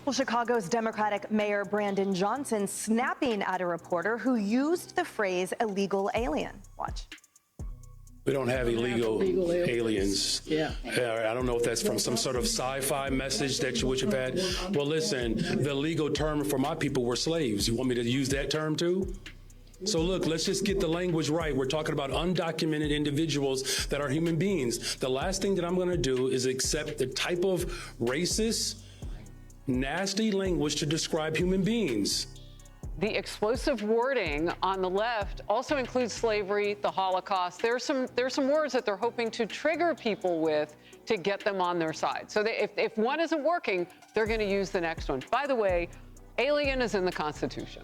Well, Chicago's Democratic Mayor Brandon Johnson snapping at a reporter who used the phrase illegal alien. Watch. We don't have illegal aliens. Yeah. I don't know if that's from some sort of sci-fi message that you would have had. Well, listen, the legal term for my people were slaves. You want me to use that term too? So look, let's just get the language right. We're talking about undocumented individuals that are human beings. The last thing that I'm going to do is accept the type of racist, nasty language to describe human beings. The explosive wording on the left also includes slavery, the Holocaust. There's some words that they're hoping to trigger people with to get them on their side. So if one isn't working, they're going to use the next one. By the way, alien is in the Constitution.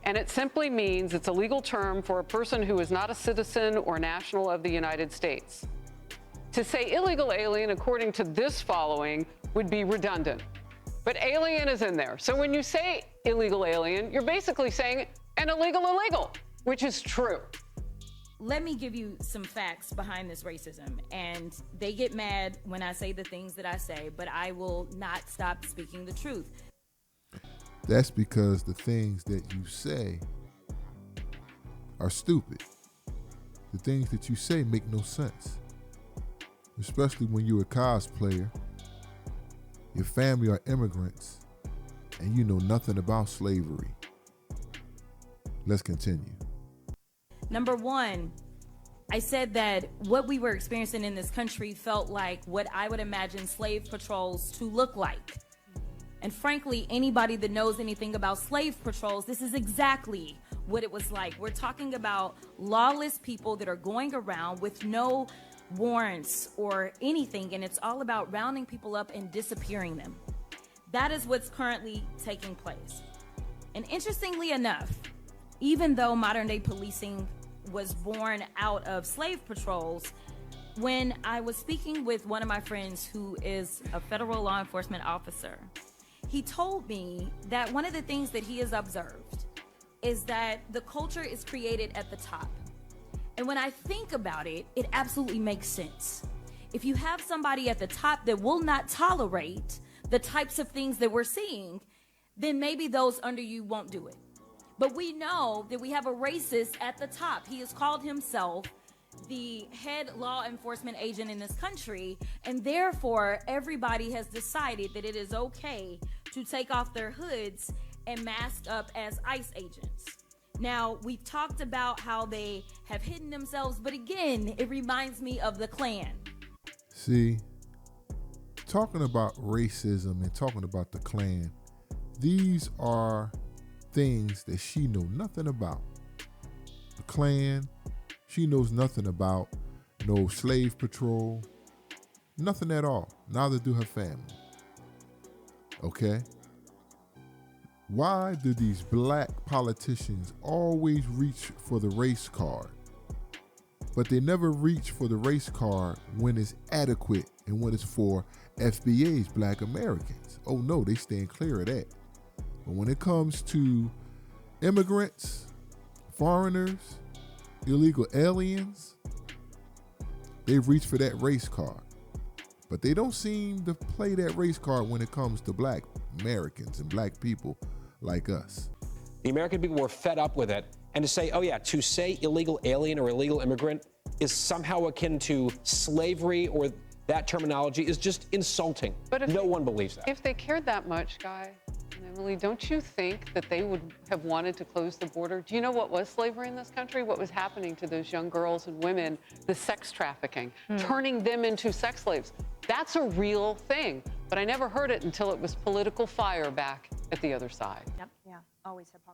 And it simply means it's a legal term for a person who is not a citizen or national of the United States. To say illegal alien, according to this following, would be redundant. But alien is in there. So when you say illegal alien, you're basically saying an illegal, which is true. Let me give you some facts behind this racism. And they get mad when I say the things that I say, but I will not stop speaking the truth. That's because the things that you say are stupid. The things that you say make no sense. Especially when you're a cosplayer, your family are immigrants, and you know nothing about slavery. Let's continue. Number one, I said that what we were experiencing in this country felt like what I would imagine slave patrols to look like. And frankly, anybody that knows anything about slave patrols, this is exactly what it was like. We're talking about lawless people that are going around with no warrants or anything, and it's all about rounding people up and disappearing them. That is what's currently taking place. And interestingly enough, even though modern day policing was born out of slave patrols, when I was speaking with one of my friends who is a federal law enforcement officer, he told me that one of the things that he has observed is that the culture is created at the top. And when I think about it, it absolutely makes sense. If you have somebody at the top that will not tolerate the types of things that we're seeing, then maybe those under you won't do it. But we know that we have a racist at the top. He has called himself the head law enforcement agent in this country, and therefore everybody has decided that it is okay to take off their hoods and mask up as ICE agents. Now, we've talked about how they have hidden themselves, but again, it reminds me of the Klan. See, talking about racism and talking about the Klan, these are things that she know nothing about. The Klan, she knows nothing about. No slave patrol, nothing at all. Neither do her family. Okay? Why do these black politicians always reach for the race card? But they never reach for the race card when it's adequate and when it's for FBAs, black Americans. Oh no, they stand clear of that. But when it comes to immigrants, foreigners, illegal aliens, they reach for that race card. But they don't seem to play that race card when it comes to black Americans and black people like us. The American people were fed up with it. And to say, oh yeah, to say illegal alien or illegal immigrant is somehow akin to slavery or that terminology is just insulting. But no one believes that. If they cared that much, Guy and Emily, don't you think that they would have wanted to close the border? Do you know what was slavery in this country? What was happening to those young girls and women? The sex trafficking, turning them into sex slaves. That's a real thing. But I never heard it until it was political fire back at the other side. Yep. Yeah. Always hypocrisy.